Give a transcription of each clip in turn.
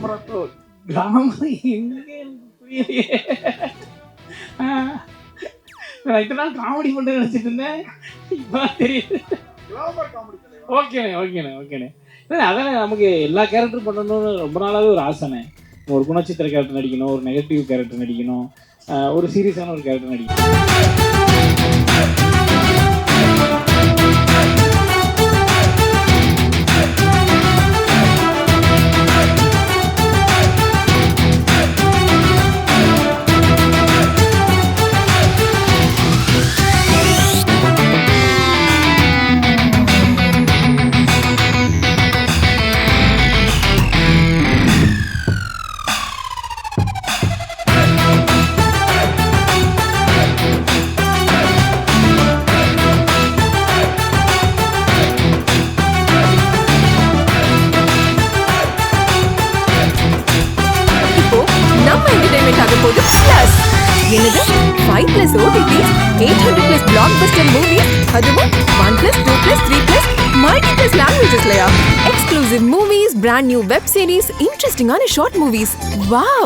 அப்புறம் கிராமம் எங்கே புரியலையே. நான் இத்தனை காமெடி பண்ண நினச்சிட்டு இருந்தேன், இப்போ தெரியுது. ஓகேண்ணே. இல்லை அதானே, நமக்கு எல்லா கேரக்டரும் பண்ணணும்னு ரொம்ப நாளாகவே ஒரு ஆசைண்ணே. ஒரு குணச்சித்திர கேரக்டர் நடிக்கணும், ஒரு நெகட்டிவ் கேரக்டர் நடிக்கணும், ஒரு சீரியஸான ஒரு கேரக்டர் நடிக்கணும். என்னது 5+ OTTs, 800+ blockbuster movies, அதுவும் 1+, 2+, 3+, multi+ languagesலயா? Exclusive movies, brand new web series, interesting-ஆன short movies. Wow!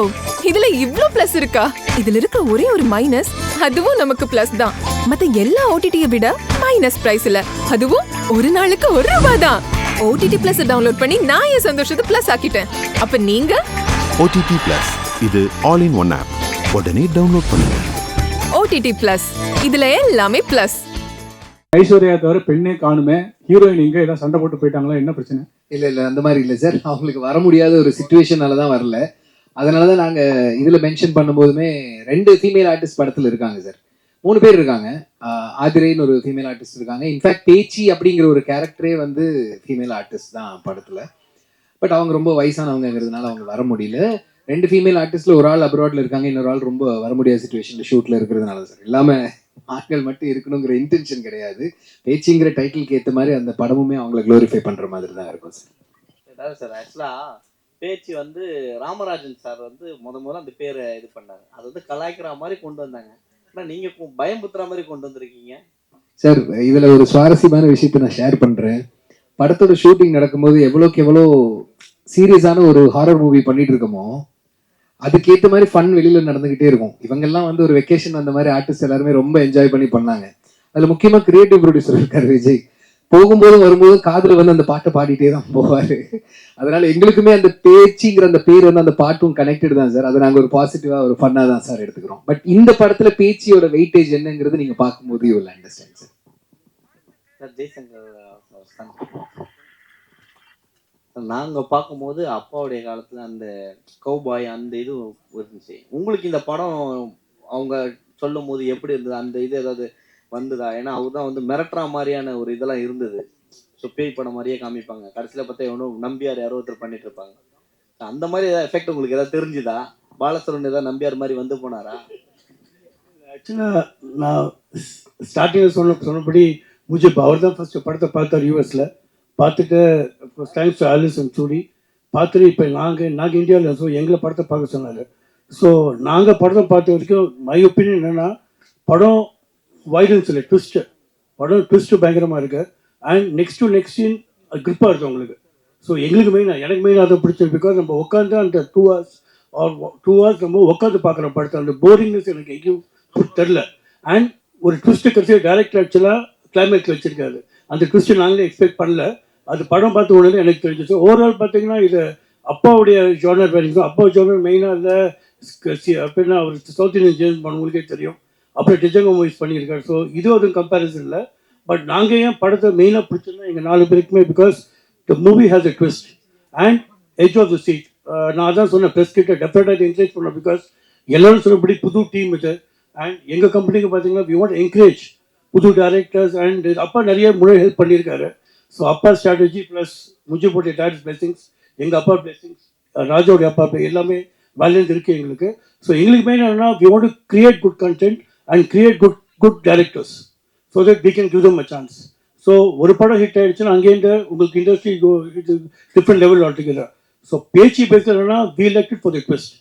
இதுல இவ்ளோ ப்ளஸ் இருக்கா? இதுல இருக்க ஒரே ஒரு மைனஸ், அதுவும் நமக்கு ப்ளஸ் தான். மத்த எல்லா OTT-ய விட மைனஸ் பிரைஸ்ல, அதுவும் ஒரு நாளுக்கு ₹1 தான். OTT Plus டவுன்லோட் பண்ணி நான் என் சந்தோஷத்தை ப்ளஸ் ஆக்கிட்டேன். அப்ப நீங்க? OTT Plus இது ஆல் இன் ஒன் ஆப். உடனே டவுன்லோட் பண்ணுங்க. OTT Plus இதுல எல்லாமே ப்ளஸ். ஐஸ்வர்யா தவிர பெண்ணே காணுமே. ஹீரோயின் இங்க ஏதாவது சண்டை போட்டு போயிட்டாங்களா, என்ன பிரச்சனை? இல்லை அந்த மாதிரி இல்லை சார். அவங்களுக்கு வர முடியாத ஒரு சிச்சுவேஷனால தான் வரல. அதனால தான் நாங்கள் இதில் மென்ஷன் பண்ணும்போதுமே 2 ஃபீமேல் ஆர்டிஸ்ட் படத்தில் இருக்காங்க சார். 3 பேர் இருக்காங்க. ஆதிரைன்னு ஒரு ஃபீமேல் ஆர்டிஸ்ட் இருக்காங்க. இன்ஃபேக்ட் பேச்சி அப்படிங்கிற ஒரு கேரக்டரே வந்து ஃபீமேல் ஆர்டிஸ்ட் தான் படத்தில். பட் அவங்க ரொம்ப வயசானவங்கிறதுனால அவங்க வர முடியல. 2 ஃபீமேல் ஆர்டிஸ்ட்ல ஒரு ஆள் அப்ராட்ல இருக்காங்க, இன்னொரு ஆள் ரொம்ப வர முடியாத சுச்சுவேஷன்ல ஷூட்ல இருக்கிறதுனால சார். எல்லாமே ஆட்கள் மட்டும் இருக்கணுங்கிற இன்டென்ஷன் கிடையாது. பேச்சிங்கிற டைட்டிலுக்கு ஏற்ற மாதிரி அந்த படமுமே அவங்களை க்ளோரிஃபை பண்ற மாதிரி தான் இருக்கும் சார். அதாவது சார் ஆக்சுவலா பேச்சு வந்து ராமராஜன் சார் வந்து முதல்ல அந்த பேரை இது பண்ணாங்க. அது வந்து கலாய்க்கிற மாதிரி கொண்டு வந்தாங்க. ஆனால் நீங்க பயம்புத்துற மாதிரி கொண்டு வந்திருக்கீங்க சார். இதுல ஒரு சுவாரஸ்யமான விஷயத்தை நான் ஷேர் பண்றேன். படத்தோட ஷூட்டிங் நடக்கும்போது எவ்வளோக்கு எவ்வளோ சீரியஸான ஒரு ஹாரர் மூவி பண்ணிட்டு இருக்கோமோ அதுக்கேற்ற மாதிரி ஃபன் வெளியில நடந்துகிட்டே இருக்கும். இவங்கெல்லாம் வந்து ஒரு வெக்கேஷன் அந்த மாதிரி ஆர்டிஸ்ட் எல்லாருமே ரொம்ப என்ஜாய் பண்ணி பண்ணாங்க. அதுல முக்கியமா கிரியேட்டிவ் ப்ரொடியூசர் இருக்காரு விஜய். போகும்போதும் வரும்போதும் காதுல வந்து அந்த பாட்டை பாடிட்டே தான் போவாரு. அதனால எங்களுக்குமே அந்த பேச்சிங்கிற அந்த பேர் வந்து அந்த பாட்டும் கனெக்டட் தான் சார். அதை நாங்கள் ஒரு பாசிட்டிவா ஒரு ஃபன்னா தான் சார் எடுத்துக்கிறோம். பட் இந்த படத்துல பேச்சியோட வெயிட்டேஜ் என்னங்கிறது நீங்க பார்க்கும்போது you will understand sir. Jaishankar நாங்க பார்க்கும்போது அப்பாவுடைய காலத்துல அந்த கௌபாய் அந்த இது இருந்துச்சு. உங்களுக்கு இந்த படம் அவங்க சொல்லும் போது எப்படி இருந்தது? அந்த இது ஏதாவது வந்ததா? ஏன்னா அவர் தான் வந்து மிரட்டுற மாதிரியான ஒரு இதெல்லாம் இருந்தது. ஸோ பேய் படம் மாதிரியே காமிப்பாங்க. கடைசியில் பார்த்தா எவனோ நம்பியார் யாரோ ஒருத்தர் பண்ணிட்டு இருப்பாங்க. அந்த மாதிரி ஏதாவது எஃபெக்ட் உங்களுக்கு ஏதாவது தெரிஞ்சுதா? பாலசரன் ஏதாவது நம்பியார் மாதிரி வந்து போனாரா? ஆக்சுவலாக நான் ஸ்டார்டிங்கில் சொன்னபடி முஜிப் அவர் தான் ஃபர்ஸ்ட் படத்தை பார்த்தார் யூஎஸ்ல. பார்த்துட்டு தேங்க்ஸ் டு ஆலிஸ் அண்ட் சூடி பார்த்துட்டு இப்போ நாங்கள் இந்தியாவில் ஸோ எங்களை படத்தை பார்க்க சொன்னார். ஸோ நாங்கள் படத்தை பார்த்த வரைக்கும் மை ஒப்பீனியன் என்னென்னா படம் வைலன்ஸ் இல்லை, ட்விஸ்ட்டு. படம் ட்விஸ்ட்டு பயங்கரமாக இருக்குது. அண்ட் நெக்ஸ்ட் சீன் கிரிப்பாக இருக்குது உங்களுக்கு. ஸோ எனக்கு மெயினாக அதை பிடிச்சது. பிகாஸ் நம்ம உட்காந்து அந்த 2 hours நம்ம உட்காந்து பார்க்குற படத்தை அந்த போரிங்னஸ் எனக்கு எங்கேயும் தெரில. அண்ட் ஒரு ட்விஸ்ட்டு கடைசியாக டேரக்டர் ஆக்சுவலாக கிளைமேக்ஸ் வச்சிருக்காரு. அந்த ட்விஸ்ட்டு நாங்களே எக்ஸ்பெக்ட் பண்ணல. அது படம் பார்த்த உடனே எனக்கு தெரிஞ்சிச்சு. ஓவரால் பார்த்தீங்கன்னா இது அப்பாவுடைய ஜானர் வேறு. அப்பா ஜானர் மெயினாக இல்லை அப்படின்னா அவர் சவுத் இந்தியன் ஜேம்ஸ் பாண்ட் உங்களுக்கே தெரியும். அப்புறம் டிஜங்கோ மூவிஸ் பண்ணியிருக்காரு. ஸோ இது ஒரு கம்பேரிசன் இல்லை. பட் நாங்கள் ஏன் படத்தை மெயினாக பிடிச்சோன்னா எங்கள் 4 பேருக்குமே because the movie has a twist and edge of the seat. நான் அதான் சொன்னேன் ப்ரெஸ் கிட்ட டெஃபினட்டாக என்கரேஜ் பண்ணேன். பிகாஸ் எல்லோரும் சொன்னபடி புது டீம் இது. அண்ட் எங்கள் கம்பெனிக்கு பார்த்தீங்கன்னா வி வாண்ட் என்கரேஜ் புது டைரக்டர்ஸ். அண்ட் அப்பா நிறைய முன்னாடி ஹெல்ப் பண்ணியிருக்காரு. ஸோ அப்பா ஸ்ட்ராட்டஜி ப்ளஸ் முஜிபோடைய டேட்ஸ் பிளெஸிங்ஸ், எங்கள் அப்பா பிளெஸிங்ஸ், ராஜாவுடைய அப்பா எல்லாமே வேலையில் இருக்குது எங்களுக்கு. ஸோ எங்களுக்கு மெயின் என்னன்னா we want to create good content and create good directors so that we can give them a chance. So ஒரு படம் ஹிட் ஆகிடுச்சுன்னா அங்கேருந்து உங்களுக்கு industry different level altogether. So பேச்சு பேசுகிறதுனா we elected for the twist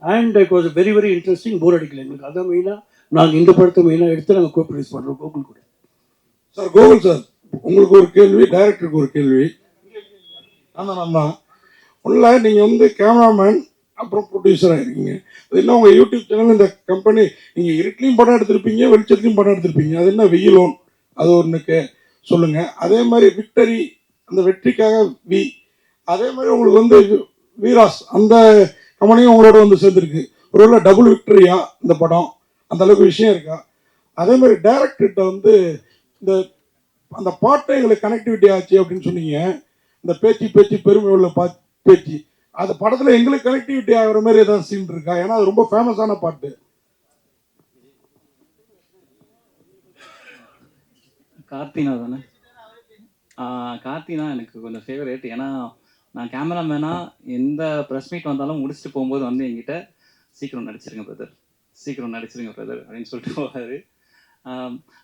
and it was very very interesting. Bore அடிக்கல எங்களுக்கு. அதான் மெயினாக நாங்கள் இந்த படத்தை மெயினாக எடுத்து நாங்கள் கோ ப்ரொடியூஸ் பண்ணுறோம் கோகுல் கூட. சார் கோகுல் சார், உங்களுக்கு ஒரு கேள்வி, டைரக்டருக்கு ஒரு கேள்வி. ஆமாம், ஒன்றில் நீங்கள் வந்து கேமராமேன் அப்புறம் ப்ரொடியூசராக இருக்கீங்க. அது என்ன உங்கள் யூடியூப் சேனல் இந்த கம்பெனி நீங்கள் இருட்டிலையும் படம் எடுத்திருப்பீங்க, வெளிச்சத்துலையும் படம் எடுத்திருப்பீங்க. அது என்ன வெயிலோன், அது ஒன்றுக்கு சொல்லுங்கள். அதே மாதிரி விக்டரி, அந்த வெற்றிக்காக வி, அதே மாதிரி உங்களுக்கு வந்து வீராஸ் அந்த கம்பெனியும் உங்களோட வந்து சேர்ந்துருக்கு. ஒருவேளை டபுள் விக்டரியா இந்த படம், அந்த அளவுக்கு விஷயம் இருக்கா? அதே மாதிரி டைரக்டர்கிட்ட வந்து இந்த அந்த பாட்டை எங்களுக்கு கனெக்டிவிட்டி ஆச்சு அப்படின்னு சொன்னீங்க. இந்த பேச்சு பேச்சு பெருமை உள்ள பேச்சு, அது படத்தில் எங்களுக்கு கனெக்டிவிட்டி ஆகிற மாதிரி ஏதாவது சீன் இருக்கா? ஏன்னா அது ரொம்ப ஃபேமஸான பாட்டு. கார்த்தினா தானே? கார்த்தினா எனக்கு கொஞ்சம் ஃபேவரேட். ஏன்னா நான் கேமராமேனாக எந்த ப்ரெஸ் மீட் வந்தாலும் முடிச்சுட்டு போகும்போது வந்து என்கிட்ட சீக்கிரம் நடிச்சிருங்க பிரதர், சீக்கிரம் நடிச்சிருங்க பிரதர் அப்படின்னு சொல்லிட்டு போவார்.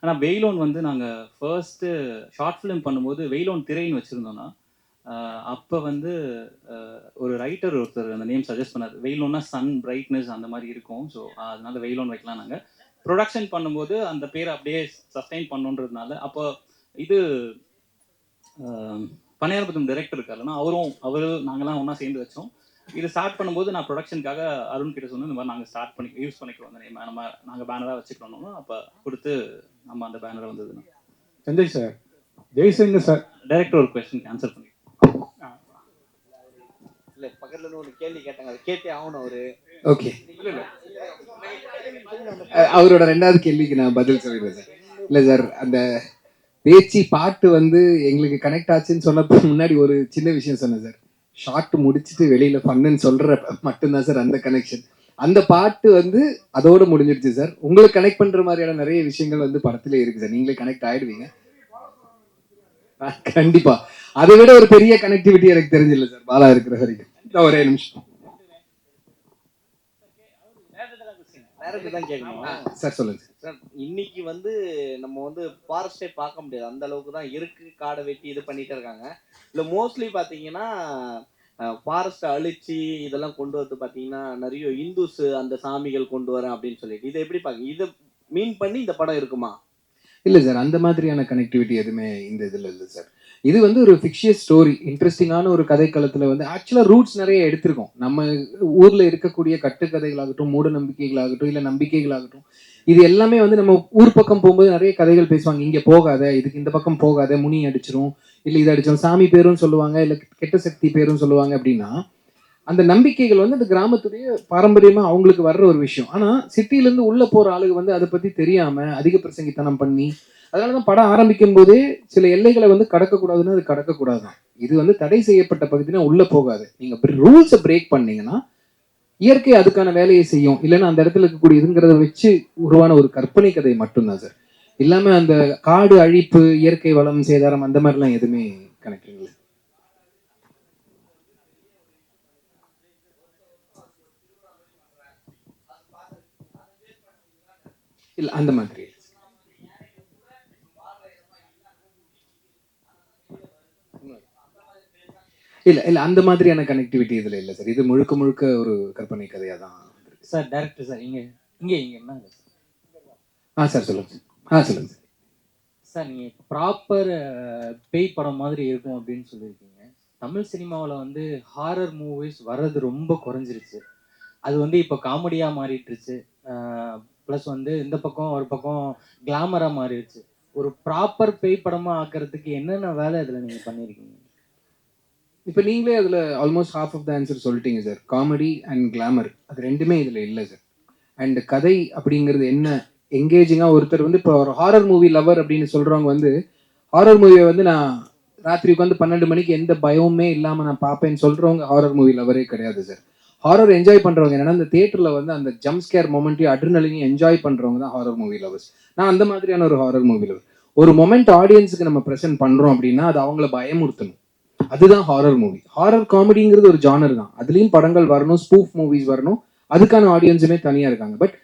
ஆனால் வெயிலோன் வந்து நாங்கள் ஃபர்ஸ்ட்டு ஷார்ட் ஃபிலிம் பண்ணும்போது வெயிலோன் திரைன்னு வச்சுருந்தோன்னா அப்போ வந்து ஒரு ரைட்டர் ஒருத்தர் அந்த நேம் சஜஸ்ட் பண்ணார். வெயிலோன்னா சன் பிரைட்னஸ் அந்த மாதிரி இருக்கும், ஸோ அதனால வெயிலோன் வைக்கலாம். நாங்கள் ப்ரொடக்ஷன் பண்ணும்போது அந்த பேரை அப்படியே சஸ்டைன் பண்ணுன்றதுனால அப்போ இது பனையாரபுரம் டைரக்டர் இருக்காருன்னா அவரும் நாங்களாம் ஒன்றா சேர்ந்து வச்சோம். இது ஸ்டார்ட் பண்ணும்போது நான் ப்ரொடக்ஷனுக்காக அருண் கிட்ட சொன்னேன், இந்த மாதிரி நாங்கள் ஸ்டார்ட் பண்ணி யூஸ் பண்ணிக்கிறோம் அந்த நேம், நாங்கள் பேனராக வச்சுக்கிறோம்னா அப்போ கொடுத்து நம்ம அந்த பேனரை வந்ததுன்னா. Sanjay sir, Jaishankar sir director ஒரு கொஸ்டின் ஆன்சர் பண்ணி இல்லை, பக்கத்தில் ஒரு கேள்வி கேட்டாங்க, அதை கேட்டே ஆகணும் அவரு. ஓகே, அவரோட ரெண்டாவது கேள்விக்கு நான் பதில் சொல்லிடுறேன் சார். இல்லை சார், அந்த பேச்சு பாட்டு வந்து எங்களுக்கு கனெக்ட் ஆச்சுன்னு சொன்னதுக்கு முன்னாடி ஒரு சின்ன விஷயம் சொன்னேன் சார். ஷார்ட் முடிச்சுட்டு வெளியில பண்ணுன்னு சொல்ற மட்டும்தான் சார் அந்த கனெக்ஷன். அந்த பாட்டு வந்து அதோட முடிஞ்சிடுச்சு சார். உங்களுக்கு கனெக்ட் பண்ற மாதிரியான நிறைய விஷயங்கள் வந்து படத்திலே இருக்கு சார். நீங்களே கனெக்ட் ஆயிடுவீங்க கண்டிப்பா. அதை விட ஒரு பெரிய கனெக்டிவிட்டி எனக்கு தெரிஞ்சில்ல சார் பாலா இருக்கிற வரைக்கும். ஒரே நிமிஷம் தான் கேட்கணும் சார். சொல்லுங்க சார். இன்னைக்கு வந்து நம்ம வந்து ஃபாரஸ்டே பார்க்க முடியாது, அந்த அளவுக்கு தான் இருக்கு. காடை வெட்டி இது பண்ணிட்டு இருக்காங்க. இல்லை மோஸ்ட்லி பார்த்தீங்கன்னா ஃபாரஸ்ட்டை அழிச்சு இதெல்லாம் கொண்டு வந்து பார்த்தீங்கன்னா நிறைய இந்துஸ் அந்த சாமிகள் கொண்டு வரேன் அப்படின்னு சொல்லிட்டு இதை எப்படி பார்க்க, இதை மீன் பண்ணி இந்த படம் இருக்குமா? இல்லை சார், அந்த மாதிரியான கனெக்டிவிட்டி எதுவுமே இந்த இதில் இல்லை சார். இது வந்து ஒரு ஃபிக்ஷியஸ் ஸ்டோரி, இன்ட்ரெஸ்டிங்கான ஒரு கதைக்களத்தில் வந்து ஆக்சுவலாக ரூட்ஸ் நிறைய எடுத்திருக்கோம். நம்ம ஊரில் இருக்கக்கூடிய கட்டுக்கதைகளாகட்டும், மூட நம்பிக்கைகளாகட்டும், இல்லை நம்பிக்கைகளாகட்டும், இது எல்லாமே வந்து நம்ம ஊர் பக்கம் போகும்போது நிறைய கதைகள் பேசுவாங்க. இங்கே போகாத, இதுக்கு இந்த பக்கம் போகாத, முனி அடிச்சிரும், இல்லை இது அடிச்சிடும், சாமி பேரும் சொல்லுவாங்க, இல்லை கெட்ட சக்தி பேரும் சொல்லுவாங்க. அப்படின்னா அந்த நம்பிக்கைகள் வந்து அந்த கிராமத்துடைய பாரம்பரியமா அவங்களுக்கு வர்ற ஒரு விஷயம். ஆனா சிட்டில உள்ள போற ஆளுங்க வந்து அதை பத்தி தெரியாம அதிக பிரசங்கித்தனம் பண்ணி, அதனாலதான் படம் ஆரம்பிக்கும் போதே சில எல்லைகளை வந்து கடக்கக்கூடாதுன்னு அது கடக்கக்கூடாதுதான். இது வந்து தடை செய்யப்பட்ட பகுதினா உள்ள போகாது. நீங்க ரூல்ஸை பிரேக் பண்ணீங்கன்னா இயற்கை அதுக்கான வேலையை செய்யும். இல்லைன்னா அந்த இடத்துல இருக்கக்கூடிய இதுங்கிறத வச்சு உருவான ஒரு கற்பனை கதை மட்டும்தான் சார். இல்லாம அந்த காடு அழிப்பு, இயற்கை வளம் சேதாரம் அந்த மாதிரிலாம் எதுவுமே கணக்கு இல்லை. இல்ல அந்த மாதிரி இல்ல அந்த மாதிரியான கனெக்டிவிட்டி இதுல இல்ல சார். இது முழுக்க முழுக்க ஒரு கற்பனை கதையா தான் சார். டைரக்டர் சார், இங்க என்ன சார் சொல்லுங்க சொல்லுங்க சார். நீங்க ப்ராப்பர் பேய் படம் மாதிரி இருக்கும் அப்படின்னு சொல்லியிருக்கீங்க. தமிழ் சினிமாவில் வந்து ஹாரர் மூவிஸ் வர்றது ரொம்ப குறைஞ்சிருச்சு. அது வந்து இப்போ காமெடியா மாறிட்டுருச்சு. ப்ளஸ் வந்து இந்த பக்கம் ஒரு பக்கம் கிளாமரா மாறிடுச்சு. ஒரு ப்ராப்பர் பேய் படமா ஆக்கிறதுக்கு என்னென்ன வேலை இதுல நீங்க பண்ணிருக்கீங்க? இப்போ நீங்களே அதில் almost half of the answer சொல்லிட்டீங்க சார். காமெடி அண்ட் கிளாமர் அது ரெண்டுமே இதில் இல்லை சார். அண்ட் கதை அப்படிங்கிறது என்ன என்கேஜிங்காக ஒருத்தர் வந்து இப்போ ஒரு ஹாரர் மூவி லவர் அப்படின்னு சொல்கிறவங்க வந்து ஹாரர் மூவியை வந்து நான் ராத்திரி உட்காந்து 12 மணிக்கு எந்த பயமுமே இல்லாமல் நான் பார்ப்பேன்னு சொல்கிறவங்க ஹாரர் மூவி லவரே கிடையாது சார். ஹாரர் என்ஜாய் பண்ணுறவங்க என்னன்னா அந்த தியேட்டரில் வந்து அந்த ஜம்ப் ஸ்கேர் மொமெண்ட்டையும் அட்ரினலினையும் என்ஜாய் பண்ணுறவங்க தான் ஹாரர் மூவி லவர்ஸ். நான் அந்த மாதிரியான ஒரு ஹாரர் மூவி லவர். ஒரு மொமெண்ட் ஆடியன்ஸுக்கு நம்ம ப்ரெசென்ட் பண்ணுறோம் அப்படின்னா அது அவங்கள பயமுறுத்தணும். அதுதான் ஹாரர் மூவி. ஹாரர் காமெடிங்கிறது ஒரு ஜானர் தான். அதுலேயும் படங்கள் வரணும், ஸ்பூஃப் மூவிஸ் வரணும், அதுக்கான ஆடியன்ஸுமே தனியாக இருக்காங்க. பட்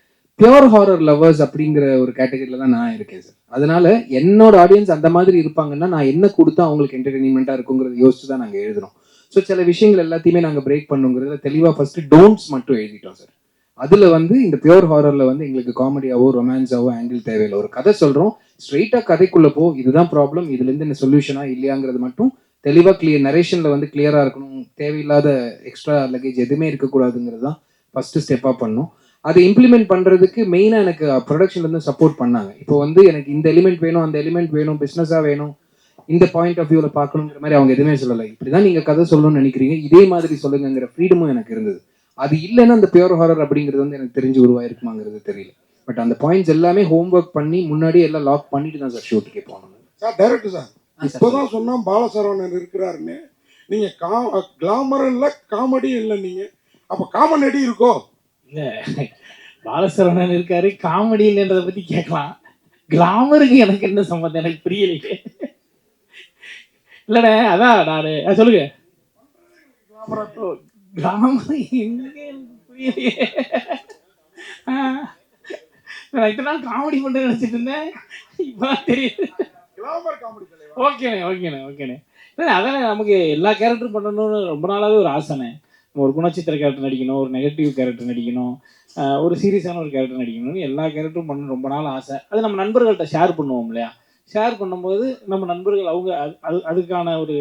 பியூர் ஹாரர் லவர்ஸ் அப்படிங்கிற ஒரு கேட்டகரியில் தான் நான் இருக்கேன் சார். அதனால என்னோட ஆடியன்ஸ் அந்த மாதிரி இருப்பாங்கன்னா நான் என்ன கொடுத்தா அவங்களுக்கு என்டர்டெயின்மெண்ட்டாக இருக்குங்கிறத யோசிச்சு தான் நாங்கள் எழுதுறோம். ஸோ சில விஷயங்கள் எல்லாத்தையுமே நாங்கள் பிரேக் பண்ணுங்கிறதுல தெளிவாக ஃபர்ஸ்ட் டோன்ட்ஸ் மட்டும் எழுதிட்டோம் சார். அதில் வந்து இந்த பியூர் ஹாரரில் வந்து எங்களுக்கு காமெடியாவோ ரொமான்ஸாவோ ஆங்கிள் தேவையில்லை. ஒரு கதை சொல்கிறோம், ஸ்ட்ரெயிட்டாக கதைக்குள்ளே போ, இதுதான் ப்ராப்ளம், இதுலேருந்து என்ன சொல்யூஷனா இல்லையாங்கிறது மட்டும் தெளிவாக நரேஷனில் வந்து கிளியராக இருக்கணும், தேவையில்லாத எக்ஸ்ட்ரா லக்கேஜ் எதுவுமே இருக்கக்கூடாதுங்கிறது தான் ஃபஸ்ட்டு ஸ்டெப்பாக பண்ணணும். அதை இம்ப்ளிமெண்ட் பண்ணுறதுக்கு மெயினாக எனக்கு ப்ரொடக்ஷன்லேருந்து சப்போர்ட் பண்ணாங்க. இப்போ வந்து எனக்கு இந்த எலிமெண்ட் வேணும், அந்த எலிமெண்ட் வேணும், பிஸ்னஸாக வேணும், இந்த பாயிண்ட் ஆஃப் வியூவில் பார்க்கணுங்கிற மாதிரி அவங்க எதுவுமே சொல்லலை. இப்படி தான் நீங்கள் கதை சொல்லணும்னு நினைக்கிறீங்க, இதே மாதிரி சொல்லுங்கிற ஃப்ரீடமும் எனக்கு இருந்தது. அது இல்லைன்னா அந்த பியூர் ஹாரர் அப்படிங்கிறது வந்து எனக்கு தெரிஞ்சு உருவாயிருக்குமாங்கிறது தெரியல. பட் அந்த பாயிண்ட்ஸ் எல்லாமே ஹோம்ஒர்க் பண்ணி முன்னாடி எல்லாம் லாக் பண்ணிட்டு தான் சார் ஷூட்டுக்கே போனோம். சார் டைரக்டர் சார் இப்போதான் சொன்னா பாலசரவணன் இருக்கிறாருன்னு. நீங்க கிளாமர் இல்லை, காமெடி இல்லை, நீங்க அப்ப காமெடி இருக்கோ? இல்லை, பாலசரவணன் இருக்காரு, காமெடி இல்லைன்றதை பற்றி கேட்கலாம். கிளாமருக்கு எனக்கு என்ன சம்பந்தம் எனக்கு புரியலையே. இல்லைண்ணே, அதான் நான் சொல்லுங்க. கிளாமர் எங்கே புரியலையே. நான் இத்தனை நாள் காமெடி பண்ண நினச்சிட்டு இருந்தேன், இப்போ தெரியுது. ஓகேண்ணே. இல்லை அதானே, நமக்கு எல்லா கேரக்டரும் பண்ணணும்னு ரொம்ப நாளாகவே ஒரு ஆசைண்ணே. ஒரு குணச்சித்திர கேரக்டர் நடிக்கணும், ஒரு நெகட்டிவ் கேரக்டர் நடிக்கணும், ஒரு சீரியஸான ஒரு கேரக்டர் நடிக்கணும்னு எல்லா கேரக்டரும் பண்ணணும் ரொம்ப நாள் ஆசை. அது நம்ம நண்பர்கள்ட்ட ஷேர் பண்ணுவோம் இல்லையா? ஷேர் பண்ணும்போது நம்ம நண்பர்கள் அவங்க அதுக்கான ஒரு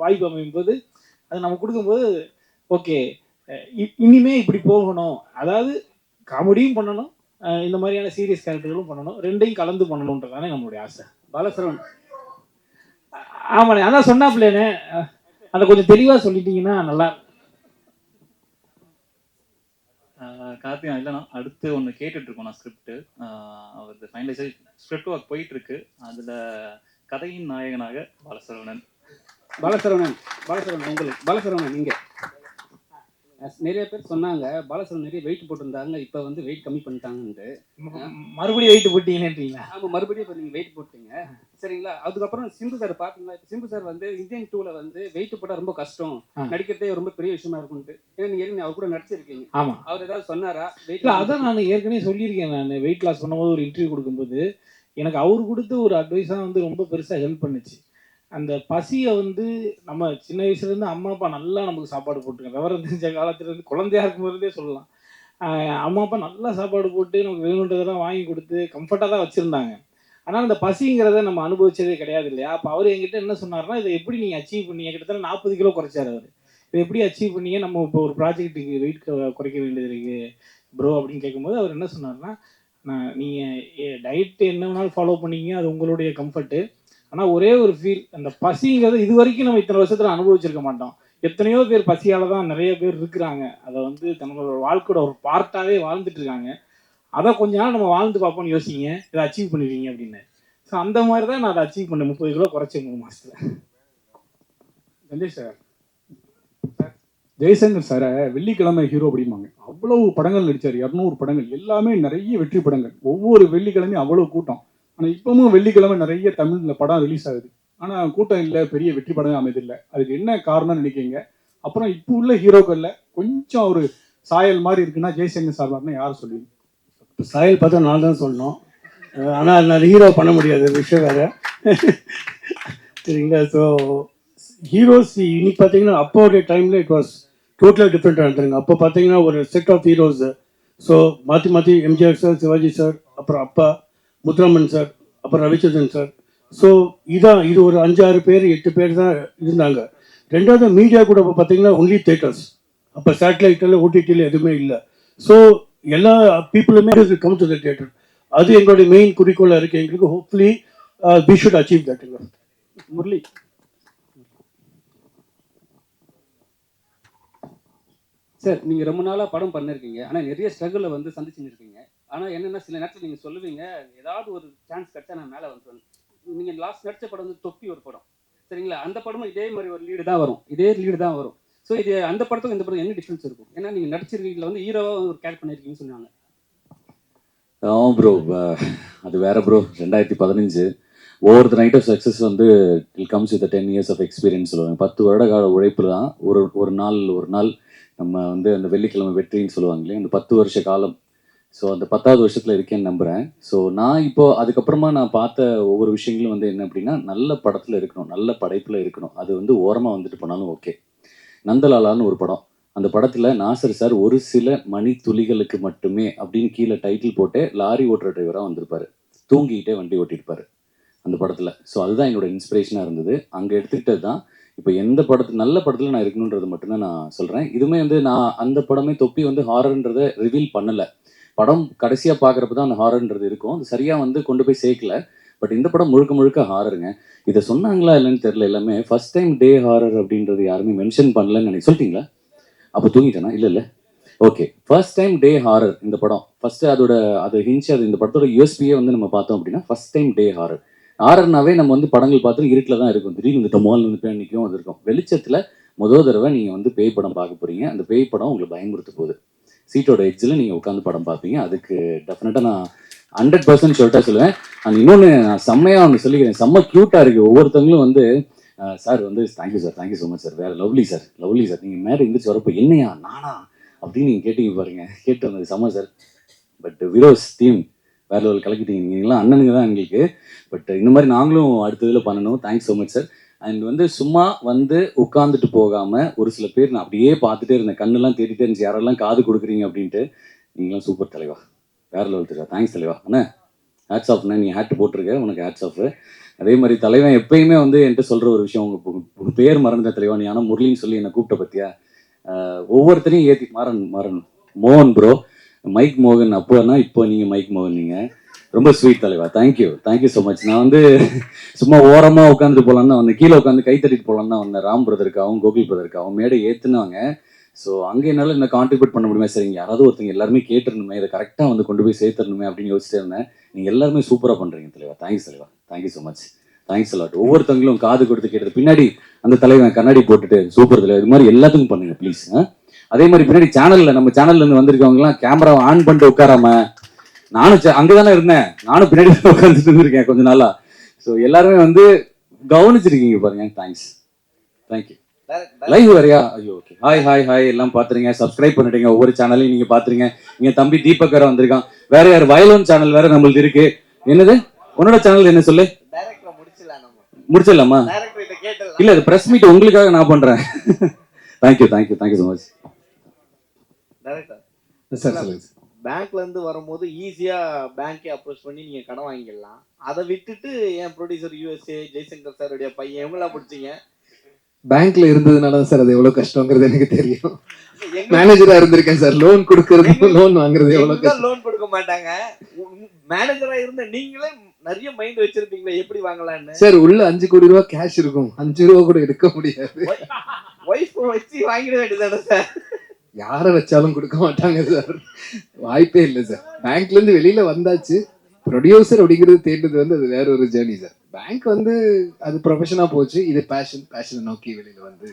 வாய்ப்பு அமையும் போது அது நம்ம கொடுக்கும்போது ஓகே இனிமே இப்படி போகணும், அதாவது காமெடியும் பண்ணணும், இந்த மாதிரியான சீரியஸ் கேரக்டர்களும் பண்ணணும், ரெண்டையும் கலந்து பண்ணணுன்றதானே நம்மளுடைய ஆசை. பாலசரவன் ஆமாண்ணே, அதான் சொன்னாப்லேண்ணே, அதை கொஞ்சம் தெளிவாக சொல்லிட்டீங்கன்னா நல்லா. கார்த்திகா இல்லைனா அடுத்து ஒன்று கேட்டுட்ருக்கோம் நான் ஸ்கிரிப்ட். அவரது ஃபைனலைஸ் ஸ்கிரிப்ட் ஒர்க் போயிட்டுருக்கு. அதில் கதையின் நாயகனாக பாலசரவணன் உங்களுக்கு பாலசரவணன் நீங்கள் நிறைய பேர் சொன்னாங்க பாலசரவணன் நிறைய வெயிட் போட்டிருந்தாங்க, இப்போ வந்து வெயிட் கம்மி பண்ணிட்டாங்கன்ட்டு. மறுபடியும் வெயிட் போட்டீங்கன்றீங்களா? ஆமாம், மறுபடியும் இப்போ நீங்கள் வெயிட் போட்டீங்க சரிங்களா. அதுக்கப்புறம் சிம்பு சார் பார்த்தீங்களா, இப்போ சிம்பு சார் வந்து இந்தியன் 2ல வந்து வெயிட் போட்டால் ரொம்ப கஷ்டம், நடிக்கிறதே ரொம்ப பெரிய விஷயமா இருக்கும்ட்டு. ஏன்னா நீங்கள் அவர் கூட நடிச்சிருக்கீங்க. ஆமாம், அவர் ஏதாவது சொன்னாரா வெயிட்? அதான் நான் ஏற்கனவே சொல்லியிருக்கேன். நான் வெயிட் லாஸ் பண்ணும்போது ஒரு இன்டர்வியூ கொடுக்கும்போது எனக்கு அவர் கொடுத்த ஒரு அட்வைஸாக வந்து ரொம்ப பெருசாக ஹெல்ப் பண்ணுச்சு. அந்த பசியை வந்து நம்ம சின்ன வயசுலேருந்து அம்மா அப்பா நல்லா நமக்கு சாப்பாடு போட்டுருக்காங்க. விவரம் தெரிஞ்ச காலத்துலேருந்து குழந்தையா இருக்கும்போதே சொல்லலாம். அம்மா அப்பா நல்லா சாப்பாடு போட்டு நமக்கு வேணுன்றதெல்லாம் வாங்கி கொடுத்து கம்ஃபர்ட்டாக தான் வச்சுருந்தாங்க. ஆனால் அந்த பசிங்கிறத நம்ம அனுபவிச்சதே கிடையாது இல்லையா? அப்போ அவர் என்கிட்ட என்ன சொன்னார்னா, இதை எப்படி நீங்கள் அச்சீவ் பண்ணீங்க, கிட்டத்தட்ட 40 கிலோ குறைச்சார் அவர். இதை எப்படி அச்சீவ் பண்ணீங்க, நம்ம இப்போ ஒரு ப்ராஜெக்ட்டுக்கு வெயிட் குறைக்க வேண்டியது இருக்குது ப்ரோ அப்படின்னு கேட்கும்போது அவர் என்ன சொன்னார்னா, நீங்கள் டயட் என்ன வேணாலும் ஃபாலோ பண்ணிங்க, அது உங்களுடைய கம்ஃபர்ட்டு. ஆனால் ஒரே ஒரு ஃபீல், அந்த பசிங்கிறது இது வரைக்கும் நம்ம இத்தனை வருஷத்தில் அனுபவிச்சிருக்க மாட்டோம். எத்தனையோ பேர் பசியால் தான் நிறைய பேர் இருக்கிறாங்க, அதை வந்து தன்னோட வாழ்க்கையோட ஒரு பார்ட்டாகவே வாழ்ந்துட்டு இருக்காங்க. அதை கொஞ்ச நாள் நம்ம வாழ்ந்து பார்ப்போம்னு யோசிங்க, இதை அச்சீவ் பண்ணுவீங்க அப்படின்னு. ஸோ அந்த மாதிரி தான் நான் அதை அச்சீவ் பண்ணேன். 30 கிலோ குறைச்சேன் 3 மாதத்தில். கணேஷ் சார், ஜெய்சங்கர் சாரை வெள்ளிக்கிழமை ஹீரோ அப்படிம்பாங்க. அவ்வளவு படங்கள் நடித்தார், 200 படங்கள், எல்லாமே நிறைய வெற்றி படங்கள். ஒவ்வொரு வெள்ளிக்கிழமையும் அவ்வளோ கூட்டம். ஆனால் இப்பவும் வெள்ளிக்கிழமை நிறைய தமிழில் படம் ரிலீஸ் ஆகுது, ஆனால் கூட்டம் இல்லை, பெரிய வெற்றி படம் அமைதில்லை. அதுக்கு என்ன காரணம்னு நினைக்கிங்க? அப்புறம் இப்போ உள்ள ஹீரோக்களில் கொஞ்சம் ஒரு சாயல் மாதிரி இருக்குன்னா ஜெய்சங்கர் சார் மாதிரினா யார் சொல்லுவீங்க? சாயல் பார்த்தா நான் தான் சொல்லணும், ஆனால் நான் ஹீரோ பண்ண முடியாது, விஷயம் வேறு சரிங்களா. ஸோ ஹீரோஸ் இன்னைக்கு பார்த்தீங்கன்னா அப்போடைய டைமில் இட் வாஸ் டோட்டலாக டிஃப்ரெண்ட்டாக இருந்துருங்க. அப்போ பார்த்தீங்கன்னா ஒரு செட் ஆஃப் ஹீரோஸ். ஸோ மாற்றி மாற்றி எம்ஜிஆர் சார், சிவாஜி சார், அப்புறம் அப்பா முத்துராமன் சார், அப்புறம் ரவிச்சந்திரன் சார். ஸோ இது ஒரு 5-6 பேர் 8 பேர் தான் இருந்தாங்க. ரெண்டாவது மீடியா கூட இப்போ பார்த்தீங்கன்னா ஒன்லி தேட்டர்ஸ். அப்போ சேட்டலைட்டில் ஓடிடியில் எதுவுமே இல்லை. ஸோ எல்லா பீப்புளுமே கம் டு த தியேட்டர். அது எங்களுடைய மெயின் குறிக்கோளாக இருக்குது எங்களுக்கு. Hopefully we should achieve that. Murali sir, நீங்கள் ரொம்ப நாளாக படம் பண்ணிருக்கீங்க, ஆனால் நிறைய ஸ்ட்ரகிளை வந்து சந்திச்சுருக்கீங்க. ஆனால் என்னென்னா சில நேரத்தில் நீங்கள் சொல்லுவீங்க, ஏதாவது ஒரு சான்ஸ் கிடச்சா நான் மேலே வந்துடுவேன். நீங்கள் லாஸ்ட் நடித்த படம் வந்து தொப்பி ஒரு படம் சரிங்களா. அந்த படமும் இதே மாதிரி ஒரு லீடு தான் வரும், இதே லீடு தான் வரும். ஸோ இது அந்த படத்துக்கும் இந்த படம் என்ன டிஃப்ரென்ஸ் இருக்கும்? ஏன்னா நீங்கள் நடிச்சிருக்கீங்களா வந்து ஹீரோவாக ஒரு கேரக்டர் பண்ணியிருக்கீங்கன்னு சொன்னாங்க. ப்ரோ அது வேற bro. 2015 over the night of success வந்து it comes with 10 years of experience சொல்லுவாங்க. 10 வருட கால உழைப்பு தான் ஒரு நாள் நம்ம வந்து அந்த வெள்ளிக்கிழமை வெற்றின்னு சொல்லுவாங்களே, அந்த 10 வருஷ காலம். ஸோ அந்த 10வது வருஷத்தில் இருக்கேன்னு நம்புகிறேன். ஸோ நான் இப்போது அதுக்கப்புறமா நான் பார்த்த ஒவ்வொரு விஷயங்களும் வந்து என்ன அப்படின்னா, நல்ல படத்தில் இருக்கணும், நல்ல படைப்பில் இருக்கணும். அது வந்து ஓரமாக வந்துட்டு போனாலும் ஓகே. நந்தலாலான்னு ஒரு படம், அந்த படத்தில் நாசர் சார் ஒரு சில மணி துளிகளுக்கு மட்டுமே அப்படின்னு கீழே டைட்டில் போட்டு லாரி ஓட்டுற டிரைவராக வந்திருப்பார், தூங்கிக்கிட்டே வண்டி ஓட்டியிருப்பார் அந்த படத்தில். ஸோ அதுதான் என்னோட இன்ஸ்பிரேஷனாக இருந்தது. அங்கே எடுத்துக்கிட்டது தான் இப்போ எந்த படத்து நல்ல படத்தில் நான் இருக்கணுன்றது மட்டும்தான் நான் சொல்கிறேன். இதுவுமே வந்து நான் அந்த படமே தொப்பி வந்து ஹாரர்ன்றதை ரிவீல் பண்ணலை. படம் கடைசியாக பார்க்குறப்ப தான் அந்த ஹாரர்ன்றது இருக்கும். அது சரியாக வந்து கொண்டு போய் சேர்க்கல. பட் இந்த படம் முழுக்க முழுக்க ஹாரருங்க. இதை சொன்னாங்களா இல்லைன்னு தெரில. எல்லாமே ஃபர்ஸ்ட் டைம் டே ஹாரர் அப்படின்றது யாருமே மென்ஷன் பண்ணலன்னு நினைக்க சொல்லிட்டீங்களா? அப்போ தூங்கிட்டேனா? இல்லை ஓகே. ஃபர்ஸ்ட் டைம் டே ஹாரர் இந்த படம். ஃபர்ஸ்ட்டு அது ஹிஞ்ச், அது இந்த படத்தோட யூஎஸ்பியே வந்து நம்ம பார்த்தோம் அப்படின்னா ஃபர்ஸ்ட் டைம் டே ஹாரர். ஹாரர்னாவே நம்ம வந்து படங்கள் பார்த்து இருட்டில் தான் இருக்கும். திடீர்னு இந்த டமால் வந்து பேய் நிற்கும், அது இருக்கும். வெளிச்சத்தில் முதல் தடவை நீங்கள் வந்து பேய் படம் பார்க்க போகிறீங்க. அந்த பேய் படம் உங்களை பயமுறுத்த போகுது. சீட்டோட எட்ஜில் நீங்கள் உட்காந்து படம் பார்ப்பீங்க. அதுக்கு டெஃபினட்டாக நான் 100% சொல்லிட்டா சொல்லுவேன். அண்ட் இன்னொன்று நான் செம்மையாக ஒன்று சொல்லிக்கிறேன். செம்ம க்யூட்டாக இருக்குது. ஒவ்வொருத்தவங்களும் வந்து சார் வந்து தேங்க்யூ ஸோ மச் சார், வேறு லவ்லி சார் நீங்கள் மேலே இருந்துச்சு வரப்போ என்னையா நானா அப்படின்னு நீங்கள் கேட்டீங்க பாருங்க. கேட்டு வந்தது செம்ம சார். பட் விரோஸ் டீம் வேற லெவல் கலக்கிட்டீங்க. நீங்களாம் அண்ணனுங்க தான் எங்களுக்கு. பட் இந்த மாதிரி நாங்களும் அடுத்ததில் பண்ணணும். Thanks so much sir. And வந்து சும்மா வந்து உட்காந்துட்டு போகாமல் ஒரு சில பேர் நான் அப்படியே பார்த்துட்டே இருந்தேன். கண்ணெல்லாம் தேடிட்டே இருந்துச்சு, யாரெல்லாம் காது கொடுக்குறீங்க அப்படின்ட்டு. நீங்களாம் சூப்பர் தலைவா, வேற லெவல் தலைவா. தேங்க்ஸ் தலைவா. அண்ணா ஹேட்ஸ் ஆஃப்ண்ணே. நீ ஹேட் போட்டிருக்க, உனக்கு ஹேட்ஸ் ஆஃப். அதே மாதிரி தலைவன் எப்பயுமே வந்து என்கிட்ட சொல்கிற ஒரு விஷயம், உங்கள் பேர் மறந்துட்ட தலைவா நீ, ஆனால் முரளின்னு சொல்லி என்னை கூப்பிட்ட பற்றியா ஒவ்வொருத்தரையும் ஏற்றி மாறன் மோகன் ப்ரோ, மைக் மோகன் அப்போனா இப்போ நீங்கள் மைக் மோகன். நீங்கள் ரொம்ப ஸ்வீட் தலைவா. Thank you so much. நான் வந்து சும்மா ஓரமாக உட்காந்துட்டு போகலான்னு தான் வந்தேன். கீழே உட்காந்து கை தட்டிட்டு போகலான்னு தான் வந்தேன். ராம் பிரதருக்காகவும் கோகுல் பிரதருக்காகவும் மேடை ஏற்றுனாங்க. ஸோ அங்கே என்னால் என்ன கான்ட்ரிபியூட் பண்ண முடியுமா? சரிங்க, யாராவது ஒருத்தங்க எல்லாருமே கேட்டுருணுமே, இதை கரெக்டாக வந்து கொண்டு போய் சேர்த்துடணுமே அப்படின்னு யோசிச்சுட்டு இருந்தேன். நீங்கள் எல்லாருமே சூப்பராக பண்ணுறீங்க தலைவா. தேங்க்ஸ் தலைவா. Thank you so much. Thanks a lot. ஒவ்வொருத்தவங்களும் காது கொடுத்து கேட்டது பின்னாடி அந்த தலைவன் கண்ணாடி போட்டுட்டு சூப்பர் தலைவா, இது மாதிரி எல்லாத்துக்கும் பண்ணுங்க ப்ளீஸ். அதே மாதிரி பின்னாடி நம்ம சேனல்ல இருந்து வந்திருக்கவங்கலாம் கேமராவை ஆன் பண்ணிட்டு உட்காராம, நானும் அங்கதானே இருந்தேன், நானும் பின்னாடி உட்காந்துட்டு இருந்திருக்கேன் கொஞ்ச நாளா. ஸோ எல்லாருமே வந்து கவனிச்சிருக்கீங்க பாருங்க. தேங்க்யூ. லைவ் வரையா? ஐயோ ஓகே. ஹாய் எல்லாம் பாத்துருங்க, சப்ஸ்கிரைப் பண்ணிட்டீங்க, ஒவ்வொரு சேனலையும் நீங்க பாத்துருங்க. இங்க தம்பி தீபக் வேற வந்திருக்கான், வேற யார் வயலோன் சேனல் வேற நம்மளுக்கு இருக்கு. என்னது உன்னோட சேனல் என்ன சொல்லு? முடிச்சிடலாமா? இல்ல அது பிரஸ் மீட் உங்களுக்காக நான் பண்றேன். Thank you so much. பேங்க்ல இருந்து வரும்போது ஈஸியா பேங்கை அப்ரோச் பண்ணி நீங்க கடன் வாங்கிடலாம். அதை விட்டுட்டு என் ப்ரொடியூசர் யூஎஸ்ஏ ஜெய்சங்கர் சாருடைய பையன் எவ்வளவு பிடிச்சிங்க? பேங்க்ல இருந்ததுனால சார் அது எவ்வளவு கஷ்டங்கிறது எனக்கு தெரியும். மேனேஜரா இருந்திருக்கேன் சார். லோன் கொடுக்கறது லோன் வாங்குறது எவ்வளவு கஷ்டம். லோன் கொடுக்க மாட்டாங்க. மேனேஜரா இருந்த நீங்களே நிறைய மைண்ட் வச்சிருப்பீங்களா எப்படி வாங்கலாம்னு? சார் உள்ள 5 கோடி ரூபாய் கேஷ் இருக்கும், 5 ரூபா கூட எடுக்க முடியாது. வைஃப் வச்சு வாங்கிட வேண்டியதானே சார்? யாரை வச்சாலும் கொடுக்க மாட்டாங்க சார், வாய்ப்பே இல்லை சார். பேங்க்ல இருந்து வெளியில வந்தாச்சு. ப்ரொடியூசர் அப்படிங்கிறது தேடுறது வந்து அது வேற ஒரு ஜேர்னி சார். பேங்க் வந்து அது ப்ரொஃபஷனா போச்சு, இது பேஷனை நோக்கி வெளியில வந்து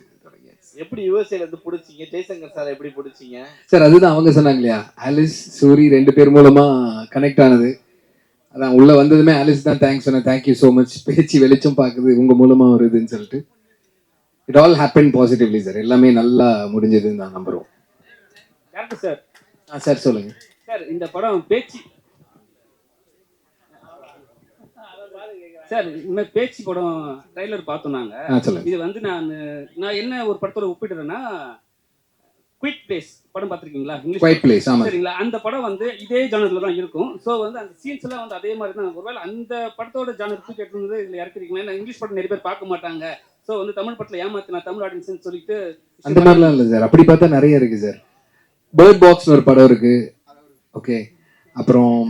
எப்படி யூஎஸ்ஏல இருந்து பிடிச்சிங்க? ஜெய்சங்கர் சார் எப்படி பிடிச்சிங்க சார்? அதுதான் அவங்க சொன்னாங்க இல்லையா, ஆலிஸ் சூரி 2 பேர் மூலமா கனெக்ட் ஆனது. அதான் உள்ள வந்ததுமே ஆலிஸ் தான் தேங்க்ஸ் சொன்னேன். Thank you so much. பேச்சு வெளிச்சம் பார்க்குது உங்க மூலமா வருதுன்னு சொல்லிட்டு it all happen positively sir. எல்லாமே நல்லா முடிஞ்சதுன்னு நான் நம்புறோம். சார் சார் சொல்லுங்க சார். இந்த படம் பேச்சு சார், இந்த பேச்சு படம் ட்ரைலர் பார்த்தோம் நாங்க. இது வந்து நான் என்ன ஒரு படத்தோட ஒப்பிடுறேன்னா, குயிட் பிளேஸ் படம் பார்த்துருக்கீங்களா? இங்கிலீஷ் சரிங்களா? அந்த படம் வந்து இதே ஜானர்ல தான் இருக்கும். ஸோ வந்து அந்த சீன்ஸ் எல்லாம் வந்து அதே மாதிரி தான். ஒருவேளை அந்த படத்தோட ஜானர் தூக்கி எடுத்து இதுல இறக்குறீங்களா? ஏன்னா இங்கிலீஷ் படம் நிறைய பேர் பார்க்க மாட்டாங்க. ஸோ வந்து தமிழ் படத்துல ஏமாத்தினா தமிழ் ஆடியன்ஸ் சொல்லிட்டு அந்த மாதிரிலாம் இல்லை சார். அப்படி பார்த்தா நிறைய இருக்கு சார். பேர்ட் பாக்ஸ்னு ஒரு படம் இருக்கு, ஓகே. அப்புறம்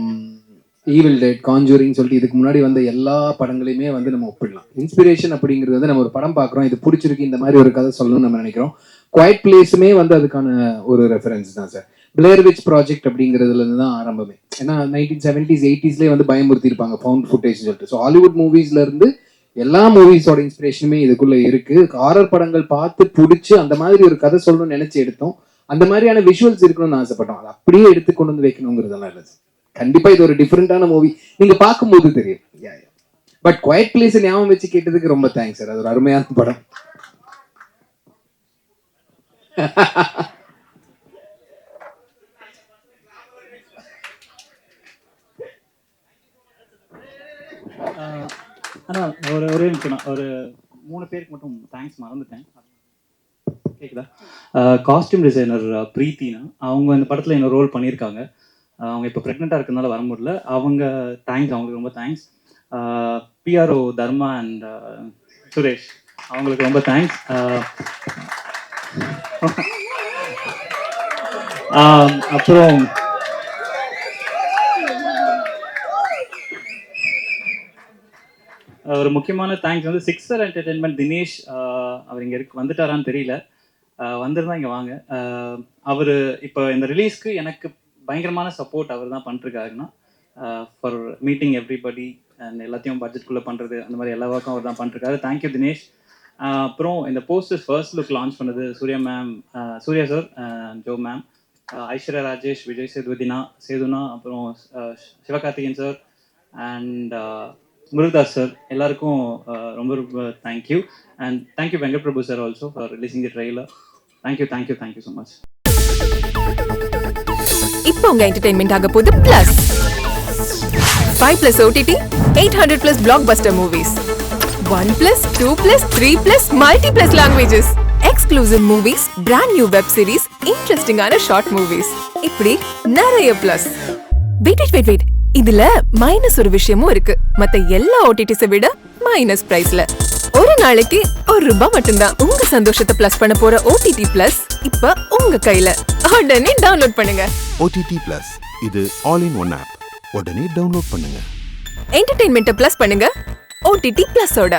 ஈவில் டெட், கான்ஜூரிங் சொல்லிட்டு இதுக்கு முன்னாடி வந்த எல்லா படங்களையுமே வந்து நம்ம ஒப்பிடலாம். இன்ஸ்பிரேஷன் அப்படிங்கிறது வந்து நம்ம ஒரு படம் பார்க்குறோம், இது பிடிச்சிருக்கு, இந்த மாதிரி ஒரு கதை சொல்லணும்னு நம்ம நினைக்கிறோம். குவைட் பிளேஸுமே வந்து அதுக்கான ஒரு ரெஃபரன்ஸ் தான் சார். பிளேர் விச் ப்ராஜெக்ட் அப்படிங்கிறதுல இருந்து தான் ஆரம்பமே. ஏன்னா 1970s 80sலேயே வந்து பயமுறுத்தி இருப்பாங்க ஃபவுண்ட் ஃபுட்டேஜ் சொல்லிட்டு. ஸோ ஹாலிவுட் மூவிஸ்ல இருந்து எல்லா மூவிஸோட இன்ஸ்பிரேஷனுமே இதுக்குள்ள இருக்கு. ஹாரர் படங்கள் பார்த்து பிடிச்சி அந்த மாதிரி ஒரு கதை சொல்லணும்னு நினைச்சு எடுத்தோம். அந்த மாதிரியான விஷுவல்ஸ் இருக்கணும்னு ஆசைப்பட்டோம். அது அப்படியே எடுத்து கொண்டு வந்து வைக்கணுங்கிறதெல்லாம் இல்லை சார். கண்டிப்பா இது ஒரு டிஃப்ரெண்டான மூவி, நீங்க பார்க்கும்போது தெரியும். பட் குவைட் பிளேஸ் ஞாபகம் வச்சு கேட்டதுக்கு ரொம்ப தேங்க்ஸ் சார். அது ஒரு அருமையான படம். ஆனால் ஒரே நிமிஷம், ஒரு 3 பேருக்கு மட்டும் தேங்க்ஸ் மறந்துட்டேன். கேட்குதா? காஸ்டியூம் டிசைனர் பிரீத்தினா, அவங்க இந்த படத்தில் இன்னொரு ரோல் பண்ணியிருக்காங்க. அவங்க இப்போ ப்ரெக்னெண்ட்டாக இருக்கிறதுனால வர முடியல. அவங்களுக்கு ரொம்ப thanks. PRO Dharma and Suresh, அவங்களுக்கு ரொம்ப தேங்க்ஸ். அப்புறம் ஒரு முக்கியமான தேங்க்ஸ் வந்து சிக்ஸர் என்டர்டெயின்மெண்ட் தினேஷ். அவர் இங்கே வந்துட்டாரான்னு தெரியல, வந்திருந்தா இங்கே வாங்க. அவர் இப்போ இந்த ரிலீஸ்க்கு எனக்கு பயங்கரமான சப்போர்ட் அவர் தான் பண்ணிருக்காருன்னா, ஃபார் மீட்டிங் எவ்ரிபடி அண்ட் எல்லாத்தையும் பட்ஜெட்குள்ளே பண்ணுறது, அந்த மாதிரி எல்லா ஒர்க்கும் அவர் தான் பண்ணிருக்காரு. தேங்க்யூ தினேஷ். அப்புறம் இந்த போஸ்டர்ஸ் ஃபர்ஸ்ட் லுக் லான்ச் பண்ணது சூர்யா சார், ஜோ மேம், ஐஸ்வர்யா ராஜேஷ், விஜய் சேதுனா, அப்புறம் Sivakarthikeyan sir and Murugadoss sir, எல்லாருக்கும் ரொம்ப ரொம்ப thank you. And thank you Venkat Prabhu sir also for releasing the trailer. Thank you so much. இப்போ உங்க என்டர்டெயின்மெண்ட் ஆக போகுது plus 5+ OTT 800+ blockbuster movies 1+, 2+, 3+, multi+ languages, exclusive movies, brand new web series, interesting ஆன short movies, இப்படி நிறைய பிளஸ். வெயிட் இதுல மைனஸ் ஒரு விஷயமும் இருக்கு. மத்த எல்லா ஓடிடிஸை விட மைனஸ் பிரைஸ்ல ஒரு நாளைக்கு ₹1 மட்டும்தான். உங்க சந்தோஷத்தை பிளஸ் பண்ண போற OTT பிளஸ் இப்ப உங்க கையில. உடனே டவுன்லோட் பண்ணுங்க. OTT Plus இது ஆல் இன் ஒன் ஆப். உடனே டவுன்லோட் பண்ணுங்க. என்டர்டெயின்மெண்ட்டை பிளஸ் பண்ணுங்க OTT பிளஸோட.